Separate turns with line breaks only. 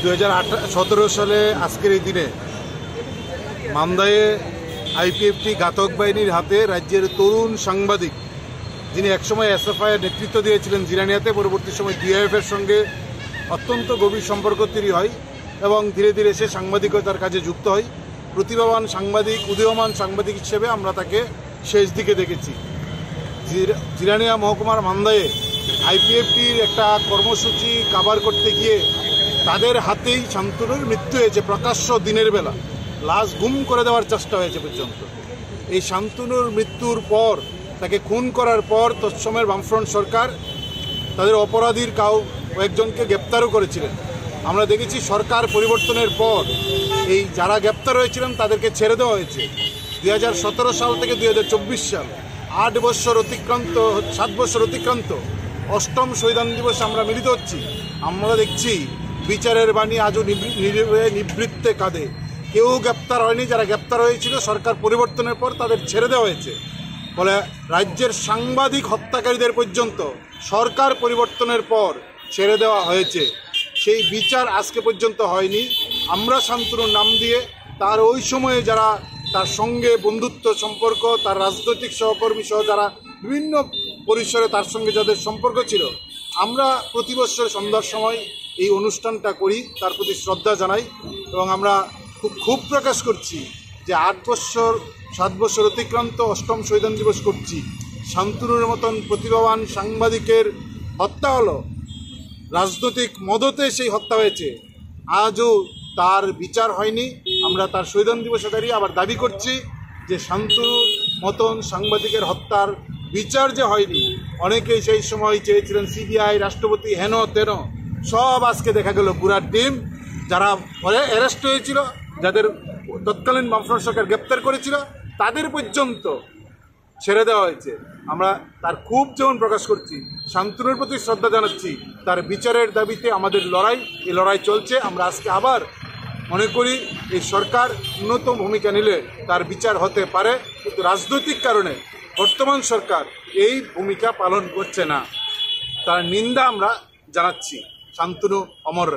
2017 সালে আজকের এই দিনে মান্দায়ে আইপিএফটি ঘাতক বাহিনীর হাতে রাজ্যের তরুণ সাংবাদিক, যিনি একসময় এসএফআই এর নেতৃত্ব দিয়েছিলেন জিরানিয়াতে, পরবর্তী সময় ডিআইএফ এর সঙ্গে অত্যন্ত গভীর সম্পর্ক তৈরি হয় এবং ধীরে ধীরে সে সাংবাদিকতার কাজে যুক্ত হয়। প্রতিভাবান সাংবাদিক, উদীয়মান সাংবাদিক হিসেবে আমরা তাকে শেষ দিকে দেখেছি। জিরানিয়া মহকুমার মান্দায়ে আইপিএফটির একটা কর্মসূচি কাভার করতে গিয়ে তাদের হাতেই শান্তনুর মৃত্যু হয়েছে। প্রকাশ্য দিনের বেলা লাশ গুম করে দেওয়ার চেষ্টা হয়েছে পর্যন্ত। এই শান্তনুর মৃত্যুর পর, তাকে খুন করার পর তৎসময়ের বামফ্রন্ট সরকার তাদের অপরাধীর কয়েকজনকে গ্রেপ্তারও করেছিলেন। আমরা দেখেছি সরকার পরিবর্তনের পর এই যারা গ্রেপ্তার হয়েছিলেন তাদেরকে ছেড়ে দেওয়া হয়েছে। 2017 সাল থেকে 2024 সাল 7 বছর অতিক্রান্ত 8ম শহীদান দিবস আমরা মিলিত হচ্ছি। আমরা দেখছি বিচারের বাণী আজও নিবৃত্তে কাঁদে। কেউ গ্রেপ্তার হয়নি। যারা গ্রেপ্তার হয়েছিল সরকার পরিবর্তনের পর তাদের ছেড়ে দেওয়া হয়েছে। ফলে রাজ্যের সাংবাদিক হত্যাকারীদের পর্যন্ত সরকার পরিবর্তনের পর ছেড়ে দেওয়া হয়েছে। সেই বিচার আজকে পর্যন্ত হয়নি। আমরা শান্তনুর নাম দিয়ে তার ওই সময়ে যারা তার সঙ্গে বন্ধুত্ব সম্পর্ক, তার রাজনৈতিক সহকর্মী সহ যারা বিভিন্ন পরিসরে তার সঙ্গে যাদের সম্পর্ক ছিল, আমরা প্রতি বছর সন্ধ্যার সময় এই অনুষ্ঠানটা করি, তার প্রতি শ্রদ্ধা জানাই এবং আমরা খুব ক্ষোভ প্রকাশ করছি যে 7 বছর অতিক্রান্ত 8ম শহীদান দিবস করছি। শান্তনুর মতন প্রতিভাবান সাংবাদিকের হত্যা হলো, রাজনৈতিক মদতে সেই হত্যা হয়েছে, আজও তার বিচার হয়নি। আমরা তার শহীদান দিবসে দাঁড়িয়ে আবার দাবি করছি যে শান্তনুর মতন সাংবাদিকের হত্যার বিচার যে হয়নি। অনেকেই সেই সময় চেয়েছিলেন সিবিআই, রাষ্ট্রপতি, হেন তেন, সব আজকে দেখা গেল বুড়ার ডিম। যারা পরে অ্যারেস্ট হয়েছিল, যাদের তৎকালীন বামফ্রন্ট সরকার গ্রেপ্তার করেছিল, তাদের পর্যন্ত ছেড়ে দেওয়া হয়েছে। আমরা তার খুব যেমন প্রকাশ করছি, শান্তনুর প্রতি শ্রদ্ধা জানাচ্ছি, তার বিচারের দাবিতে আমাদের এই লড়াই চলছে। আমরা আজকে আবার মনে করি এই সরকার উন্নত ভূমিকা নিলে তার বিচার হতে পারে, কিন্তু রাজনৈতিক কারণে বর্তমান সরকার এই ভূমিকা পালন করছে না। তার নিন্দা আমরা জানাচ্ছি। শান্তনু অমর।